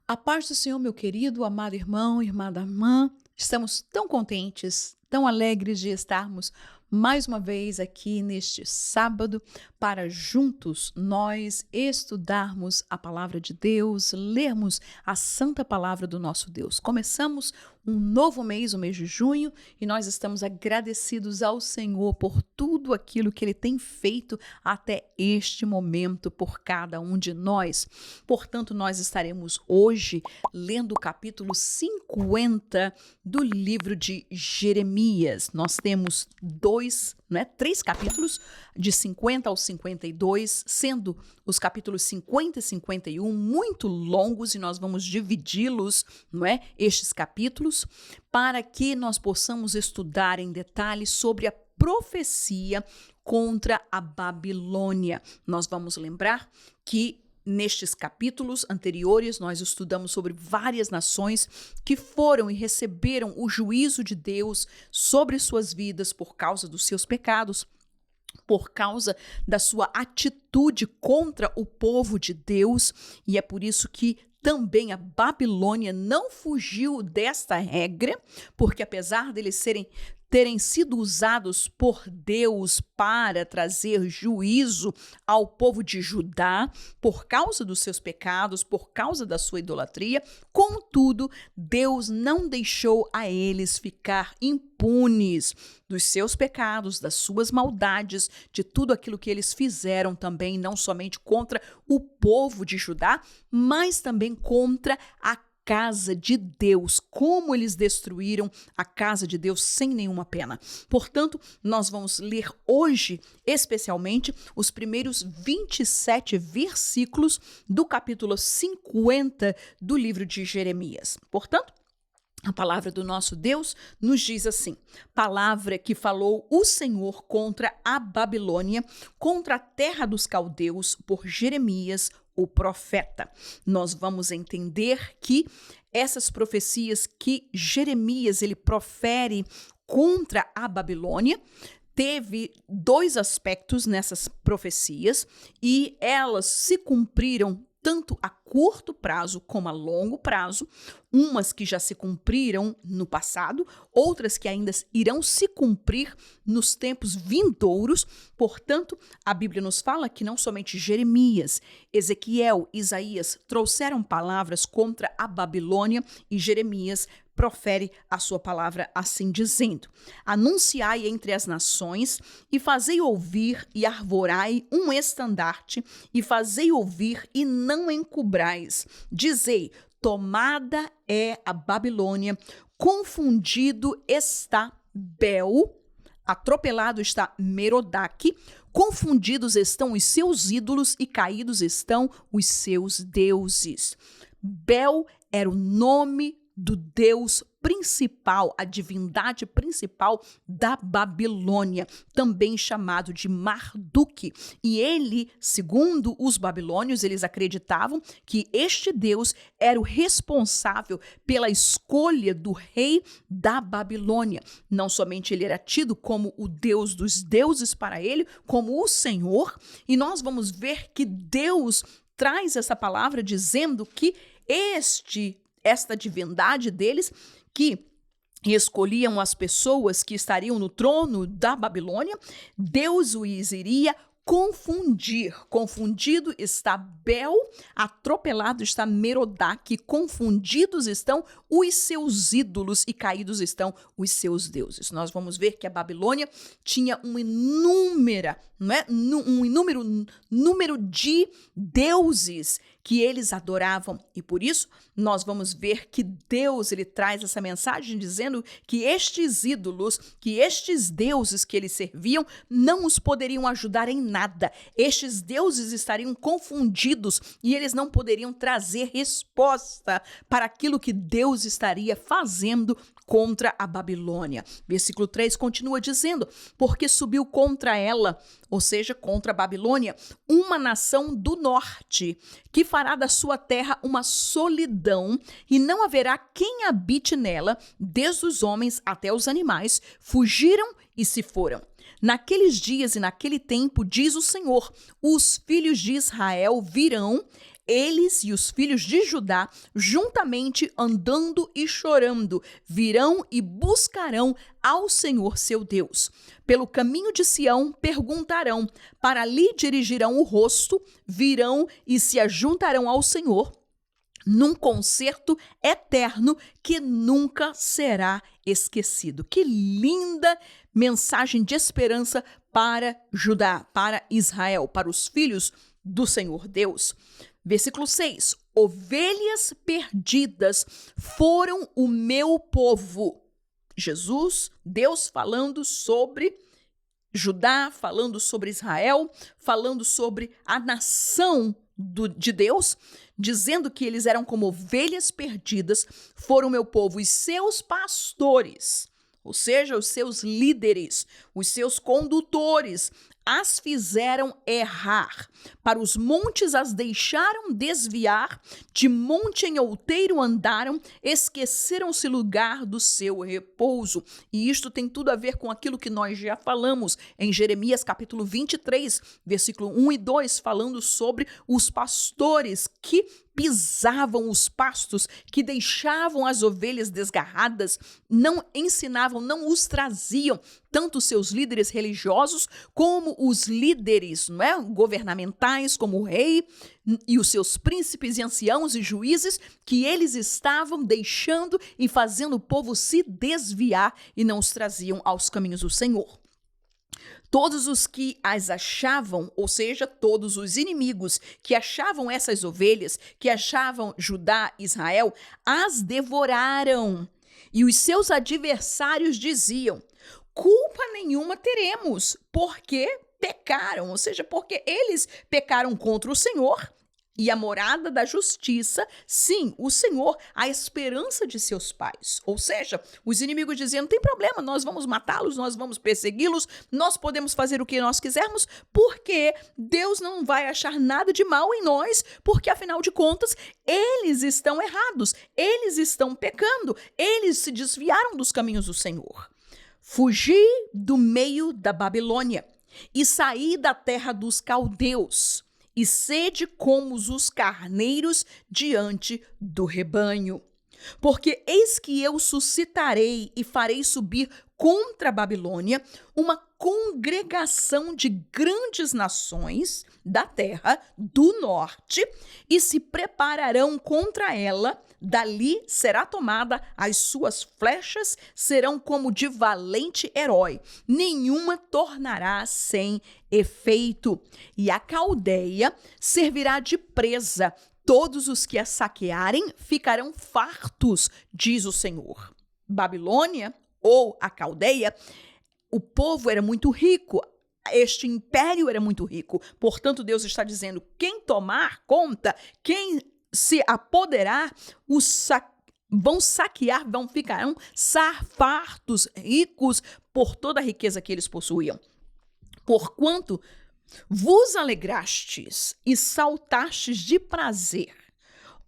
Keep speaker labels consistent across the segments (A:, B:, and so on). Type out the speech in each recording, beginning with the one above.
A: A paz do Senhor, meu querido, amado irmão, irmã da irmã, estamos tão contentes, tão alegres de estarmos mais uma vez aqui neste sábado para juntos nós estudarmos a palavra de Deus, lermos a santa palavra do nosso Deus. Começamos um novo mês, o mês de junho, e nós estamos agradecidos ao Senhor por tudo aquilo que Ele tem feito até este momento por cada um de nós. Portanto, nós estaremos hoje lendo o capítulo 50 do livro de Jeremias. Nós temos três capítulos, de 50 ao 52, sendo os capítulos 50 e 51 muito longos, e nós vamos dividi-los, estes capítulos, para que nós possamos estudar em detalhes sobre a profecia contra a Babilônia. Nós vamos lembrar que nestes capítulos anteriores, nós estudamos sobre várias nações que foram e receberam o juízo de Deus sobre suas vidas por causa dos seus pecados, por causa da sua atitude contra o povo de Deus, e é por isso que também a Babilônia não fugiu desta regra, porque apesar deles terem sido usados por Deus para trazer juízo ao povo de Judá por causa dos seus pecados, por causa da sua idolatria, contudo, Deus não deixou a eles ficar impunes dos seus pecados, das suas maldades, de tudo aquilo que eles fizeram também, não somente contra o povo de Judá, mas também contra a casa de Deus, como eles destruíram a casa de Deus sem nenhuma pena. Portanto, nós vamos ler hoje, especialmente, os primeiros 27 versículos do capítulo 50 do livro de Jeremias. Portanto, a palavra do nosso Deus nos diz assim: palavra que falou o Senhor contra a Babilônia, contra a terra dos caldeus, por Jeremias, o profeta. Nós vamos entender que essas profecias que Jeremias ele profere contra a Babilônia teve dois aspectos nessas profecias, e elas se cumpriram tanto a curto prazo como a longo prazo, umas que já se cumpriram no passado, outras que ainda irão se cumprir nos tempos vindouros. Portanto, a Bíblia nos fala que não somente Jeremias, Ezequiel, Isaías trouxeram palavras contra a Babilônia, e Jeremias profere a sua palavra assim dizendo: anunciai entre as nações, e fazei ouvir e arvorai um estandarte, e fazei ouvir e não encubrais. Dizei: tomada é a Babilônia, confundido está Bel, atropelado está Merodach, confundidos estão os seus ídolos e caídos estão os seus deuses. Bel era o nome do Deus principal, a divindade principal da Babilônia, também chamado de Marduk. E ele, segundo os babilônios, eles acreditavam que este Deus era o responsável pela escolha do rei da Babilônia. Não somente ele era tido como o Deus dos deuses para ele, como o Senhor, e nós vamos ver que Deus traz essa palavra dizendo que esta divindade deles, que escolhiam as pessoas que estariam no trono da Babilônia, Deus os iria confundir. Confundido está Bel, atropelado está Merodach, confundidos estão os seus ídolos e caídos estão os seus deuses. Nós vamos ver que a Babilônia tinha um inúmero número de deuses que eles adoravam, e por isso nós vamos ver que Deus ele traz essa mensagem dizendo que estes ídolos, que estes deuses que eles serviam não os poderiam ajudar em nada. Estes deuses estariam confundidos e eles não poderiam trazer resposta para aquilo que Deus estaria fazendo contra a Babilônia. Versículo 3 continua dizendo: porque subiu contra ela, ou seja, contra a Babilônia, uma nação do norte, que fará da sua terra uma solidão, e não haverá quem habite nela, desde os homens até os animais, fugiram e se foram. Naqueles dias e naquele tempo, diz o Senhor, os filhos de Israel virão, Eles e os filhos de Judá, juntamente andando e chorando, virão e buscarão ao Senhor seu Deus. Pelo caminho de Sião perguntarão, para ali dirigirão o rosto, virão e se ajuntarão ao Senhor, num concerto eterno que nunca será esquecido. Que linda mensagem de esperança para Judá, para Israel, para os filhos do Senhor Deus. Versículo 6. Ovelhas perdidas foram o meu povo. Jesus, Deus falando sobre Judá, falando sobre Israel, falando sobre a nação de Deus, dizendo que eles eram como ovelhas perdidas, foram meu povo e seus pastores, ou seja, os seus líderes, os seus condutores, as fizeram errar. Para os montes as deixaram desviar, de monte em outeiro andaram, esqueceram-se lugar do seu repouso. E isto tem tudo a ver com aquilo que nós já falamos em Jeremias capítulo 23, versículo 1 e 2, falando sobre os pastores que pisavam os pastos, que deixavam as ovelhas desgarradas, não ensinavam, não os traziam, tanto os seus líderes religiosos como os líderes, não é, governamentais, como o rei e os seus príncipes e anciãos e juízes, que eles estavam deixando e fazendo o povo se desviar e não os traziam aos caminhos do Senhor. Todos os que as achavam, ou seja, todos os inimigos que achavam essas ovelhas, que achavam Judá e Israel, as devoraram. E os seus adversários diziam: culpa nenhuma teremos, porque pecaram, ou seja, porque eles pecaram contra o Senhor e a morada da justiça, sim, o Senhor, a esperança de seus pais. Ou seja, os inimigos diziam, não tem problema, nós vamos matá-los, nós vamos persegui-los, nós podemos fazer o que nós quisermos, porque Deus não vai achar nada de mal em nós, porque afinal de contas, eles estão errados, eles estão pecando, eles se desviaram dos caminhos do Senhor. Fugi do meio da Babilônia e saí da terra dos caldeus, e sede como os carneiros diante do rebanho. Porque eis que eu suscitarei e farei subir contra a Babilônia uma congregação de grandes nações da terra do norte e se prepararão contra ela. Dali será tomada, as suas flechas serão como de valente herói, nenhuma tornará sem efeito. E a Caldeia servirá de presa, todos os que a saquearem ficarão fartos, diz o Senhor. Babilônia, ou a Caldeia, o povo era muito rico, este império era muito rico, portanto Deus está dizendo, quem tomar conta, quem se apoderar, vão saquear, ficarão fartos, ricos por toda a riqueza que eles possuíam. Porquanto vos alegrastes e saltastes de prazer,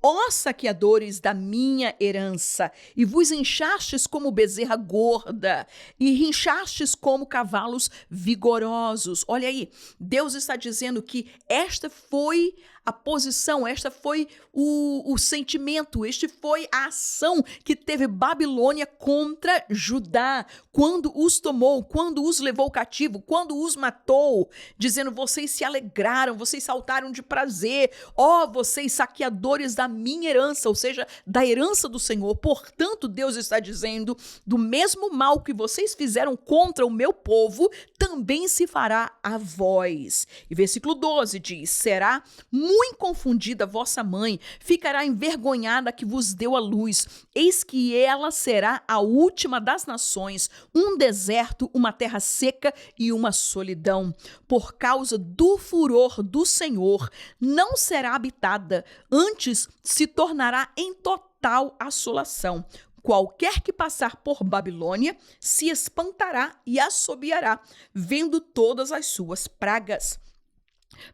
A: ó saqueadores da minha herança, e vos inchastes como bezerra gorda, e rinchastes como cavalos vigorosos. Olha aí, Deus está dizendo que esta foi a posição, esta foi o sentimento, este foi a ação que teve Babilônia contra Judá, quando os tomou, quando os levou cativo, quando os matou, dizendo, vocês se alegraram, vocês saltaram de prazer, ó, vocês saqueadores da minha herança, ou seja, da herança do Senhor. Portanto, Deus está dizendo, do mesmo mal que vocês fizeram contra o meu povo, também se fará a vós. E versículo 12 diz, será muito confundida vossa mãe, ficará envergonhada que vos deu a luz. Eis que ela será a última das nações, um deserto, uma terra seca e uma solidão. Por causa do furor do Senhor, não será habitada, antes se tornará em total assolação. Qualquer que passar por Babilônia se espantará e assobiará, vendo todas as suas pragas.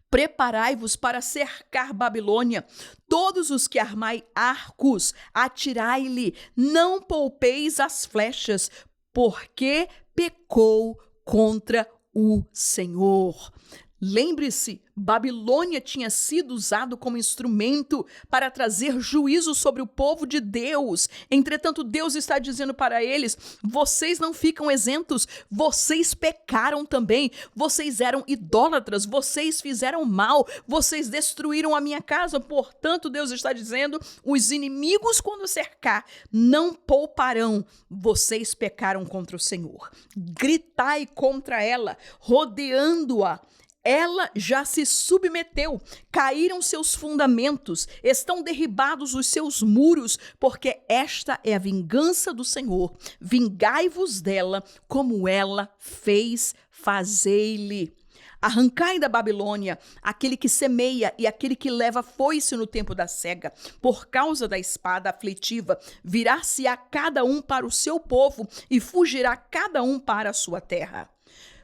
A: Preparai-vos para cercar Babilônia, todos os que armai arcos, atirai-lhe, não poupeis as flechas, porque pecou contra o Senhor. Lembre-se, Babilônia tinha sido usado como instrumento para trazer juízo sobre o povo de Deus. Entretanto, Deus está dizendo para eles: vocês não ficam isentos, vocês pecaram também, vocês eram idólatras, vocês fizeram mal, vocês destruíram a minha casa. Portanto, Deus está dizendo: os inimigos, quando cercar, não pouparão. Vocês pecaram contra o Senhor. Gritai contra ela, rodeando-a. Ela já se submeteu, caíram seus fundamentos, estão derribados os seus muros, porque esta é a vingança do Senhor. Vingai-vos dela, como ela fez, fazei-lhe. Arrancai da Babilônia aquele que semeia e aquele que leva foice no tempo da cega. Por causa da espada aflitiva, virar-se-á cada um para o seu povo e fugirá cada um para a sua terra.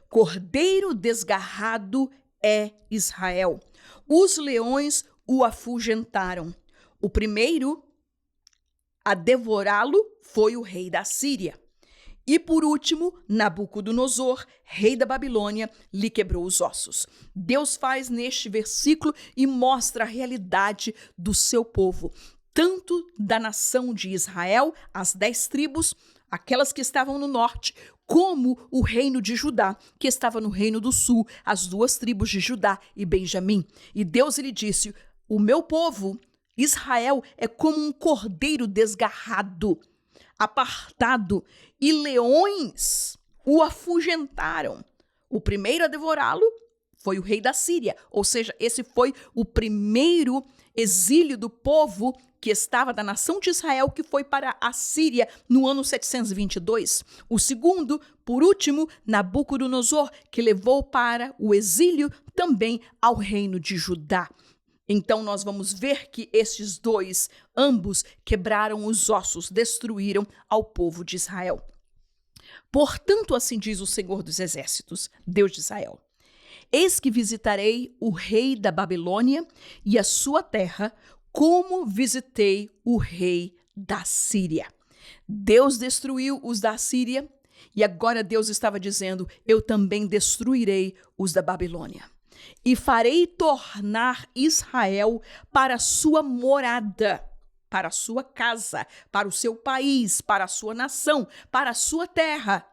A: Cordeiro desgarrado é Israel. Os leões o afugentaram. O primeiro a devorá-lo foi o rei da Síria. E por último, Nabucodonosor, rei da Babilônia, lhe quebrou os ossos. Deus faz neste versículo e mostra a realidade do seu povo, tanto da nação de Israel, as 10 tribos, aquelas que estavam no norte, como o reino de Judá, que estava no reino do sul, as 2 tribos de Judá e Benjamim. E Deus lhe disse: o meu povo, Israel, é como um cordeiro desgarrado, apartado, e leões o afugentaram. O primeiro a devorá-lo foi o rei da Síria, ou seja, esse foi o primeiro exílio do povo que estava da nação de Israel, que foi para a Síria no ano 722. O segundo, por último, Nabucodonosor, que levou para o exílio também ao reino de Judá. Então nós vamos ver que estes dois, ambos, quebraram os ossos, destruíram ao povo de Israel. Portanto, assim diz o Senhor dos Exércitos, Deus de Israel: eis que visitarei o rei da Babilônia e a sua terra, como visitei o rei da Síria. Deus destruiu os da Síria e agora Deus estava dizendo: eu também destruirei os da Babilônia. E farei tornar Israel para a sua morada, para a sua casa, para o seu país, para a sua nação, para a sua terra.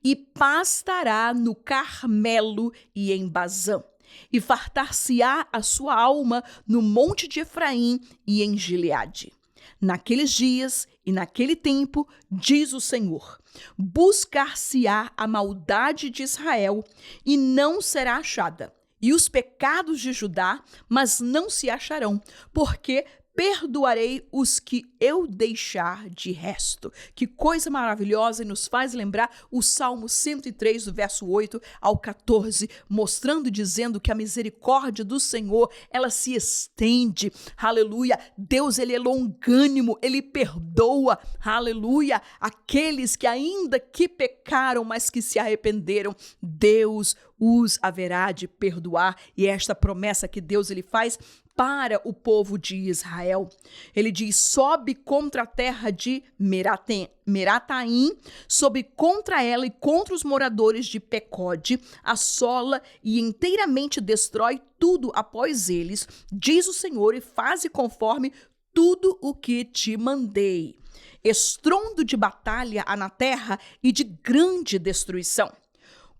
A: E pastará no Carmelo e em Bazã. E fartar-se-á a sua alma no monte de Efraim e em Gileade. Naqueles dias e naquele tempo, diz o Senhor, buscar-se-á a maldade de Israel e não será achada, e os pecados de Judá, mas não se acharão, porque perdoarei os que eu deixar de resto. Que coisa maravilhosa, e nos faz lembrar o Salmo 103, do verso 8 ao 14, mostrando e dizendo que a misericórdia do Senhor, ela se estende, aleluia. Deus, ele é longânimo, ele perdoa, aleluia, aqueles que ainda que pecaram, mas que se arrependeram, Deus os haverá de perdoar, e esta promessa que Deus ele faz para o povo de Israel. Ele diz: sobe contra a terra de Merataim, sobe contra ela e contra os moradores de Pecode, assola e inteiramente destrói tudo após eles, diz o Senhor, e faze conforme tudo o que te mandei. Estrondo de batalha há na terra e de grande destruição.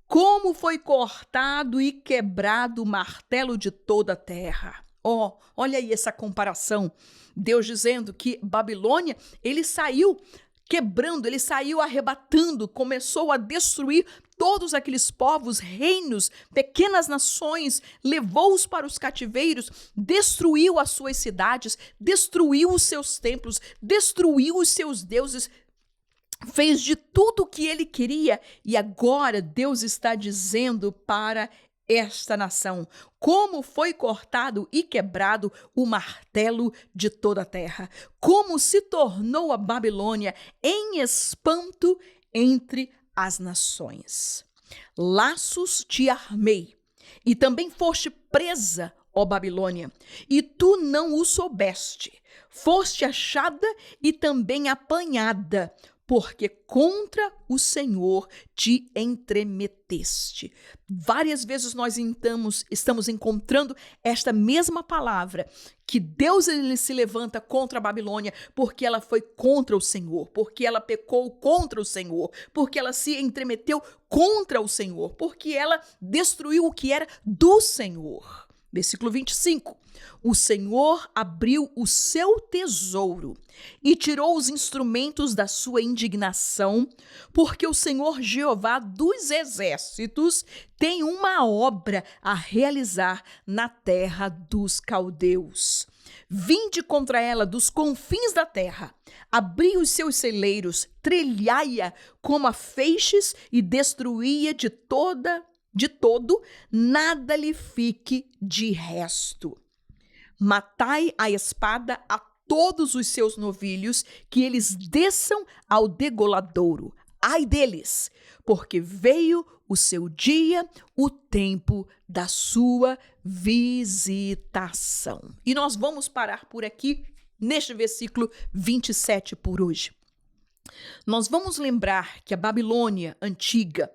A: Como foi cortado e quebrado o martelo de toda a terra. Olha aí essa comparação. Deus dizendo que Babilônia, ele saiu quebrando, ele saiu arrebatando, começou a destruir todos aqueles povos, reinos, pequenas nações, levou-os para os cativeiros, destruiu as suas cidades, destruiu os seus templos, destruiu os seus deuses, fez de tudo o que ele queria, e agora Deus está dizendo para esta nação como foi cortado e quebrado o martelo de toda a terra, como se tornou a Babilônia em espanto entre as nações. Laços te armei, e também foste presa, ó Babilônia, e tu não o soubeste. Foste achada e também apanhada, porque contra o Senhor te entremeteste. Várias vezes nós estamos encontrando esta mesma palavra, que Deus ele se levanta contra a Babilônia porque ela foi contra o Senhor, porque ela pecou contra o Senhor, porque ela se entremeteu contra o Senhor, porque ela destruiu o que era do Senhor. Versículo 25. O Senhor abriu o seu tesouro e tirou os instrumentos da sua indignação, porque o Senhor Jeová dos exércitos tem uma obra a realizar na terra dos caldeus. Vinde contra ela dos confins da terra, abri os seus celeiros, trilhai-a como a feixes e destruí-a de todo, nada lhe fique de resto. Matai a espada a todos os seus novilhos, que eles desçam ao degoladouro. Ai deles, porque veio o seu dia, o tempo da sua visitação. E nós vamos parar por aqui, neste versículo 27 por hoje. Nós vamos lembrar que a Babilônia antiga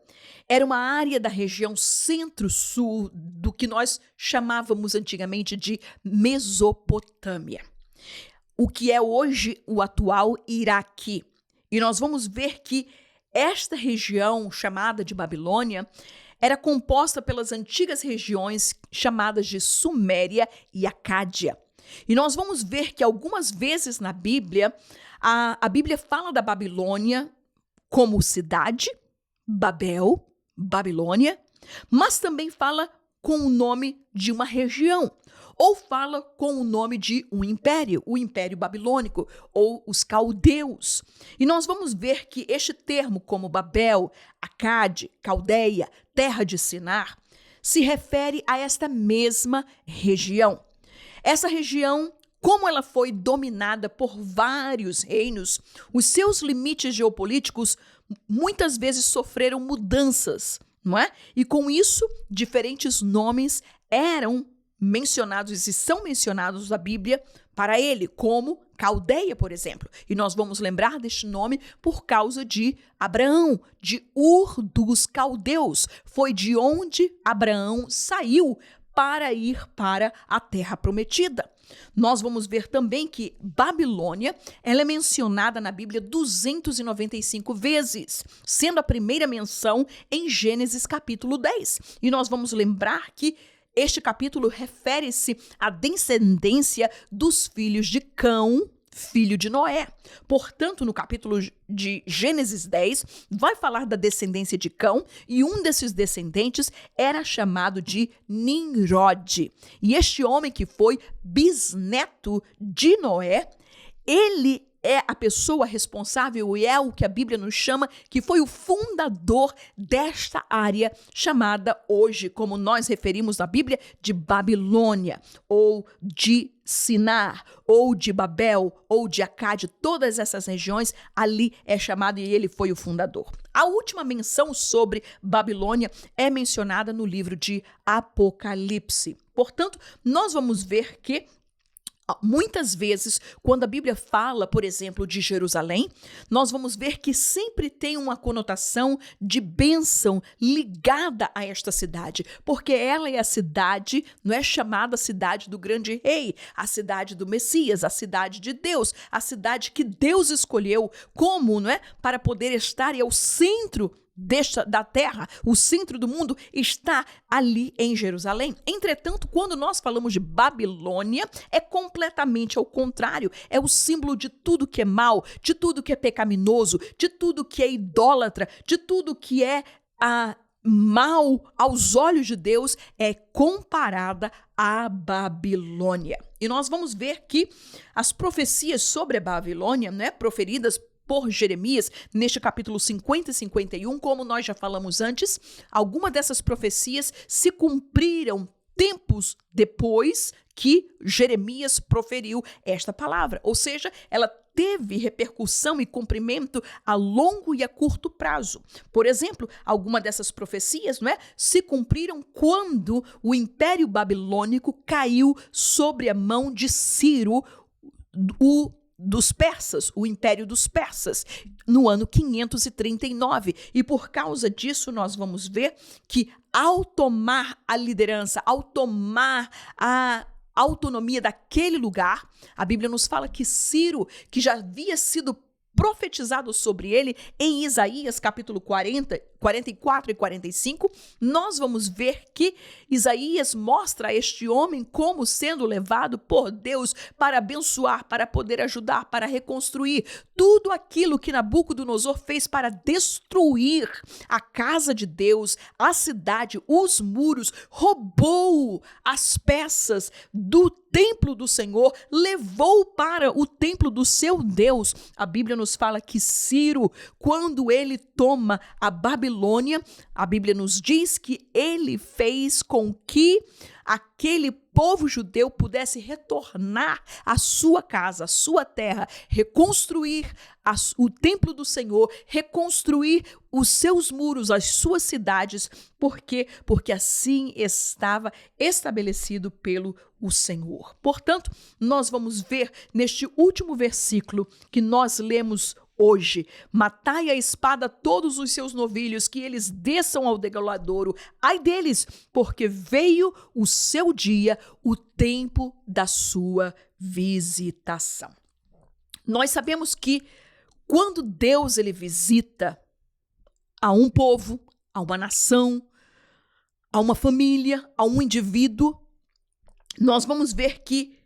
A: era uma área da região centro-sul do que nós chamávamos antigamente de Mesopotâmia, o que é hoje o atual Iraque. E nós vamos ver que esta região chamada de Babilônia era composta pelas antigas regiões chamadas de Suméria e Acádia. E nós vamos ver que algumas vezes na Bíblia, a Bíblia fala da Babilônia como cidade, Babel, Babilônia, mas também fala com o nome de uma região, ou fala com o nome de um império, o Império Babilônico, ou os caldeus. E nós vamos ver que este termo, como Babel, Acade, Caldeia, Terra de Sinar, se refere a esta mesma região. Essa região, como ela foi dominada por vários reinos, os seus limites geopolíticos muitas vezes sofreram mudanças, não é? E com isso, diferentes nomes eram mencionados e são mencionados na Bíblia para ele, como Caldeia, por exemplo. E nós vamos lembrar deste nome por causa de Abraão, de Ur dos Caldeus. Foi de onde Abraão saiu para ir para a Terra Prometida. Nós vamos ver também que Babilônia ela é mencionada na Bíblia 295 vezes, sendo a primeira menção em Gênesis capítulo 10. E nós vamos lembrar que este capítulo refere-se à descendência dos filhos de Cão, filho de Noé. Portanto, no capítulo de Gênesis 10, vai falar da descendência de Cão, e um desses descendentes era chamado de Nimrod. E este homem que foi bisneto de Noé, ele é a pessoa responsável e é o que a Bíblia nos chama que foi o fundador desta área chamada hoje, como nós referimos na Bíblia, de Babilônia, ou de Sinar, ou de Babel, ou de Acade. Todas essas regiões ali é chamado e ele foi o fundador. A última menção sobre Babilônia é mencionada no livro de Apocalipse. Portanto, nós vamos ver que muitas vezes, quando a Bíblia fala, por exemplo, de Jerusalém, nós vamos ver que sempre tem uma conotação de bênção ligada a esta cidade, porque ela é a cidade, não é chamada cidade do grande rei, a cidade do Messias, a cidade de Deus, a cidade que Deus escolheu como, não é, para poder estar e ao centro da terra, o centro do mundo está ali em Jerusalém. Entretanto, quando nós falamos de Babilônia, é completamente ao contrário. É o símbolo de tudo que é mal, de tudo que é pecaminoso, de tudo que é idólatra, de tudo que é mal aos olhos de Deus, é comparada à Babilônia. E nós vamos ver que as profecias sobre a Babilônia, né, proferidas por Jeremias, neste capítulo 50 e 51, como nós já falamos antes, algumas dessas profecias se cumpriram tempos depois que Jeremias proferiu esta palavra. Ou seja, ela teve repercussão e cumprimento a longo e a curto prazo. Por exemplo, algumas dessas profecias, não é, se cumpriram quando o Império Babilônico caiu sobre a mão de Ciro, o dos persas, o Império dos Persas, no ano 539. E por causa disso, nós vamos ver que ao tomar a liderança, ao tomar a autonomia daquele lugar, a Bíblia nos fala que Ciro, que já havia sido profetizado sobre ele em Isaías capítulo 44 e 45, nós vamos ver que Isaías mostra a este homem como sendo levado por Deus para abençoar, para poder ajudar, para reconstruir tudo aquilo que Nabucodonosor fez para destruir a casa de Deus, a cidade, os muros, roubou as peças do templo do Senhor, levou para o templo do seu Deus. A Bíblia nos fala que Ciro, quando ele toma a Babilônia, a Bíblia nos diz que ele fez com que aquele povo judeu pudesse retornar à sua casa, à sua terra, reconstruir o templo do Senhor, reconstruir os seus muros, as suas cidades. Por quê? Porque assim estava estabelecido pelo o Senhor. Portanto, nós vamos ver neste último versículo que nós lemos hoje: matai a espada todos os seus novilhos, que eles desçam ao degoladouro. Ai deles, porque veio o seu dia, o tempo da sua visitação. Nós sabemos que quando Deus ele visita a um povo, a uma nação, a uma família, a um indivíduo, nós vamos ver que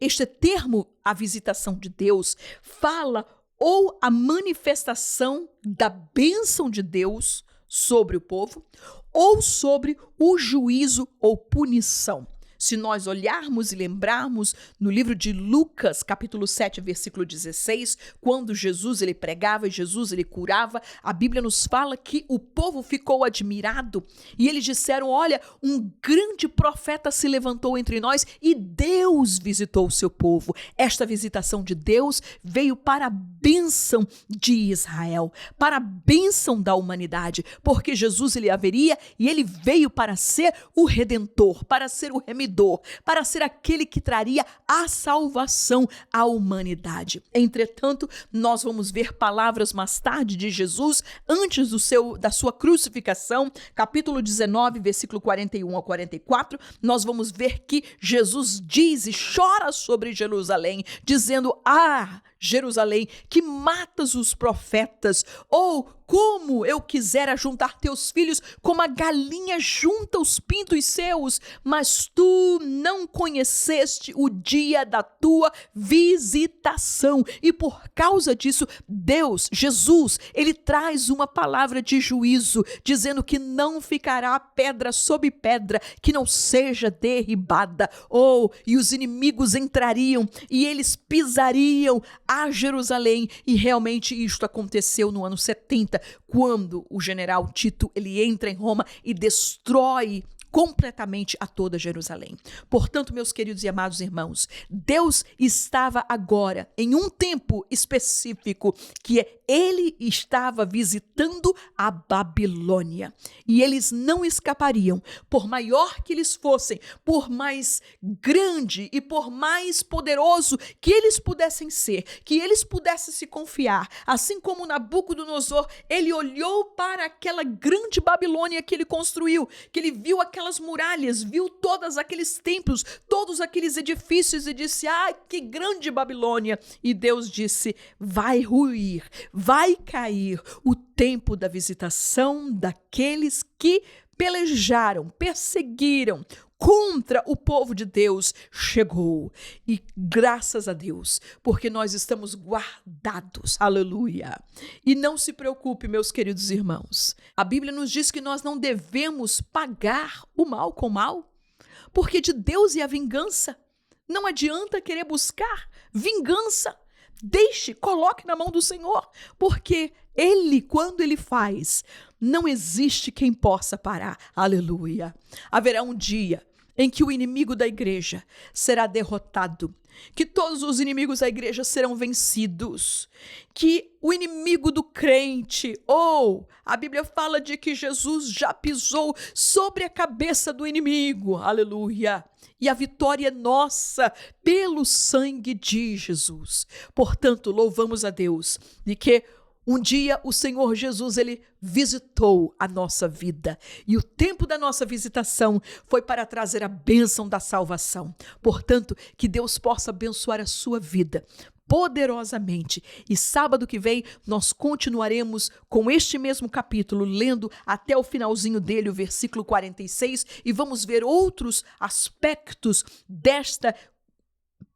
A: este termo, a visitação de Deus, fala ou a manifestação da bênção de Deus sobre o povo, ou sobre o juízo ou punição. Se nós olharmos e lembrarmos no livro de Lucas, capítulo 7, versículo 16, quando Jesus ele pregava e Jesus ele curava, a Bíblia nos fala que o povo ficou admirado e eles disseram: olha, um grande profeta se levantou entre nós e Deus visitou o seu povo. Esta visitação de Deus veio para a bênção de Israel, para a bênção da humanidade, porque Jesus ele haveria e ele veio para ser o Redentor, para ser o remidor, para ser aquele que traria a salvação à humanidade. Entretanto, nós vamos ver palavras mais tarde de Jesus, antes da sua crucificação, capítulo 19, versículo 41 a 44, nós vamos ver que Jesus diz e chora sobre Jerusalém, dizendo: ah, Jerusalém, que matas os profetas, ou como eu quisera juntar teus filhos como a galinha junta os pintos seus, mas tu não conheceste o dia da tua visitação. E por causa disso, Deus, Jesus, ele traz uma palavra de juízo, dizendo que não ficará pedra sobre pedra que não seja derribada. E os inimigos entrariam e eles pisariam a Jerusalém. E realmente isto aconteceu no ano 70, quando o general Tito ele entra em Roma e destrói completamente a toda Jerusalém. Portanto, meus queridos e amados irmãos, Deus estava agora em um tempo específico que ele estava visitando a Babilônia. E eles não escapariam, por maior que eles fossem, por mais grande e por mais poderoso que eles pudessem ser, que eles pudessem se confiar. Assim como Nabucodonosor, ele olhou para aquela grande Babilônia que ele construiu, que ele viu aquelas muralhas, viu todos aqueles templos, todos aqueles edifícios e disse: ah, que grande Babilônia! E Deus disse: vai ruir, vai cair o tempo da visitação daqueles que pelejaram, perseguiram contra o povo de Deus. Chegou. E graças a Deus, porque nós estamos guardados. Aleluia. E não se preocupe, meus queridos irmãos. A Bíblia nos diz que nós não devemos pagar o mal com mal, porque de Deus é a vingança. Não adianta querer buscar vingança. Coloque na mão do Senhor, porque Ele, quando Ele faz, não existe quem possa parar. Aleluia. Haverá um dia em que o inimigo da igreja será derrotado, que todos os inimigos da igreja serão vencidos, que o inimigo do crente, a Bíblia fala de que Jesus já pisou sobre a cabeça do inimigo, aleluia, e a vitória é nossa pelo sangue de Jesus. Portanto, louvamos a Deus de que um dia o Senhor Jesus, ele visitou a nossa vida e o tempo da nossa visitação foi para trazer a bênção da salvação. Portanto, que Deus possa abençoar a sua vida poderosamente. E sábado que vem nós continuaremos com este mesmo capítulo, lendo até o finalzinho dele, o versículo 46, e vamos ver outros aspectos desta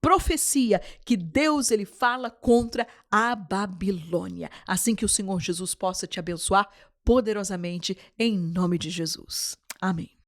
A: profecia que Deus ele fala contra a Babilônia. Assim que o Senhor Jesus possa te abençoar poderosamente em nome de Jesus. Amém.